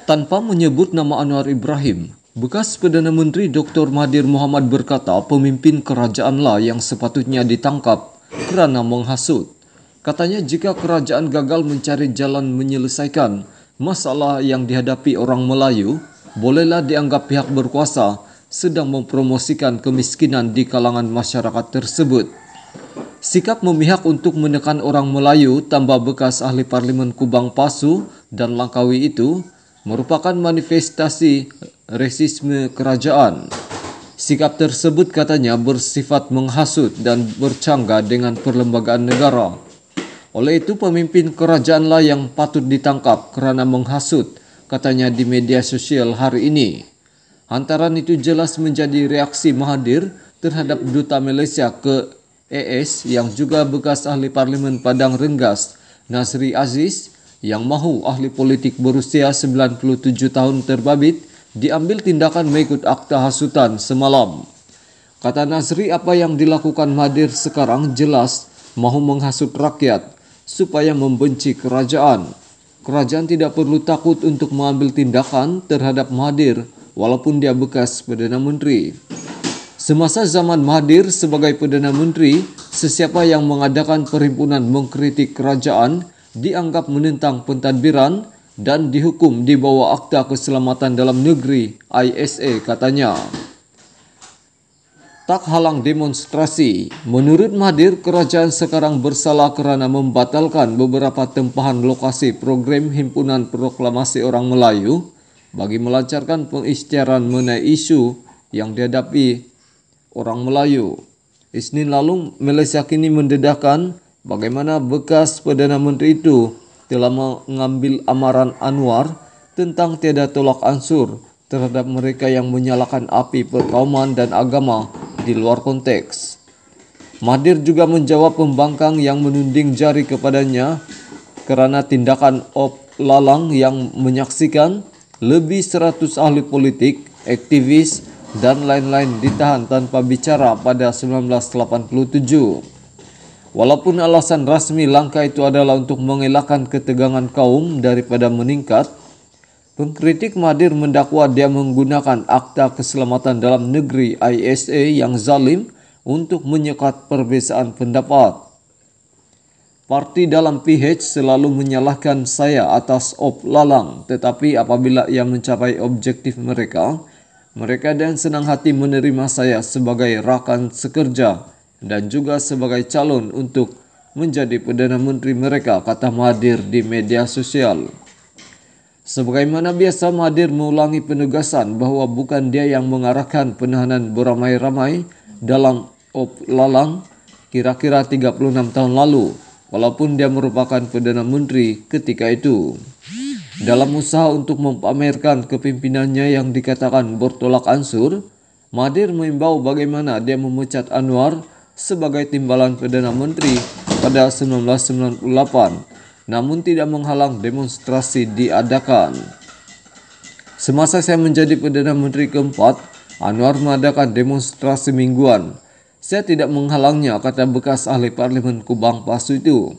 Tanpa menyebut nama Anwar Ibrahim, bekas Perdana Menteri Dr. Mahathir Mohamad berkata pemimpin kerajaanlah yang sepatutnya ditangkap kerana menghasut. Katanya jika kerajaan gagal mencari jalan menyelesaikan masalah yang dihadapi orang Melayu, bolehlah dianggap pihak berkuasa sedang mempromosikan kemiskinan di kalangan masyarakat tersebut. Sikap memihak untuk menekan orang Melayu tambah bekas ahli Parlimen Kubang Pasu dan Langkawi itu merupakan manifestasi rasisme kerajaan. Sikap tersebut katanya bersifat menghasut dan bercanggah dengan perlembagaan negara. Oleh itu pemimpin kerajaanlah yang patut ditangkap kerana menghasut, katanya di media sosial hari ini. Hantaran itu jelas menjadi reaksi Mahathir terhadap Duta Malaysia ke AS yang juga bekas ahli Parlimen Padang Rengas, Nazri Aziz, yang mahu ahli politik berusia 97 tahun terbabit diambil tindakan mengikut akta hasutan semalam. Kata Nazri, apa yang dilakukan Mahathir sekarang jelas mahu menghasut rakyat supaya membenci kerajaan. Kerajaan tidak perlu takut untuk mengambil tindakan terhadap Mahathir walaupun dia bekas Perdana Menteri. Semasa zaman Mahathir sebagai Perdana Menteri, sesiapa yang mengadakan perhimpunan mengkritik kerajaan dianggap menentang pentadbiran dan dihukum di bawah Akta Keselamatan Dalam Negeri ISA, katanya. Tak halang demonstrasi. Menurut Mahathir, kerajaan sekarang bersalah kerana membatalkan beberapa tempahan lokasi program Himpunan Proklamasi Orang Melayu bagi melancarkan pengisytiharan mengenai isu yang dihadapi orang Melayu. Isnin lalu, Malaysia kini mendedahkan bagaimana bekas Perdana Menteri itu telah mengambil amaran Anwar tentang tiada tolak ansur terhadap mereka yang menyalakan api perkauman dan agama di luar konteks. Mahathir juga menjawab pembangkang yang menunding jari kepadanya kerana tindakan Op Lalang yang menyaksikan lebih 100 ahli politik, aktivis dan lain-lain ditahan tanpa bicara pada 1987. Walaupun alasan rasmi langkah itu adalah untuk mengelakkan ketegangan kaum daripada meningkat, pengkritik Mahathir mendakwa dia menggunakan Akta Keselamatan Dalam Negeri ISA yang zalim untuk menyekat perbezaan pendapat. Parti dalam PH selalu menyalahkan saya atas Op Lalang, tetapi apabila ia mencapai objektif mereka, mereka dengan senang hati menerima saya sebagai rakan sekerja dan juga sebagai calon untuk menjadi Perdana Menteri mereka, kata Mahathir di media sosial. Sebagaimana biasa, Mahathir mengulangi penegasan bahawa bukan dia yang mengarahkan penahanan beramai-ramai dalam Op Lalang kira-kira 36 tahun lalu, walaupun dia merupakan Perdana Menteri ketika itu. Dalam usaha untuk mempamerkan kepimpinannya yang dikatakan bertolak ansur, Mahathir mengimbau bagaimana dia memecat Anwar sebagai timbalan Perdana Menteri pada 1998, namun tidak menghalang demonstrasi diadakan. Semasa saya menjadi Perdana Menteri keempat, Anwar mengadakan demonstrasi mingguan. Saya tidak menghalangnya, kata bekas ahli Parlimen Kubang Pasu itu.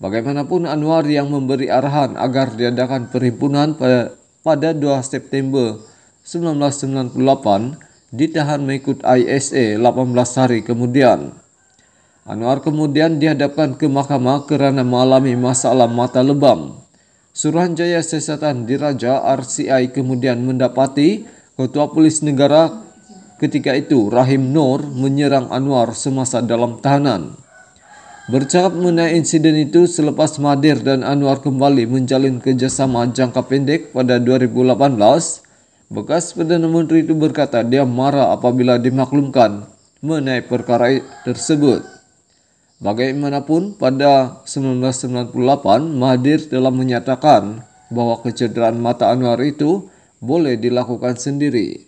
Bagaimanapun, Anwar yang memberi arahan agar diadakan perhimpunan pada 2 September 1998 ditahan mengikut ISA 18 hari kemudian. Anwar kemudian dihadapkan ke mahkamah kerana mengalami masalah mata lebam. Suruhanjaya Siasatan Diraja RCI kemudian mendapati Ketua Polis Negara ketika itu, Rahim Noor, menyerang Anwar semasa dalam tahanan. Bercakap mengenai insiden itu selepas Mahathir dan Anwar kembali menjalin kerjasama jangka pendek pada 2018, bekas Perdana Menteri itu berkata dia marah apabila dimaklumkan mengenai perkara tersebut. Bagaimanapun, pada 1998, Mahathir telah menyatakan bahawa kecederaan mata Anwar itu boleh dilakukan sendiri.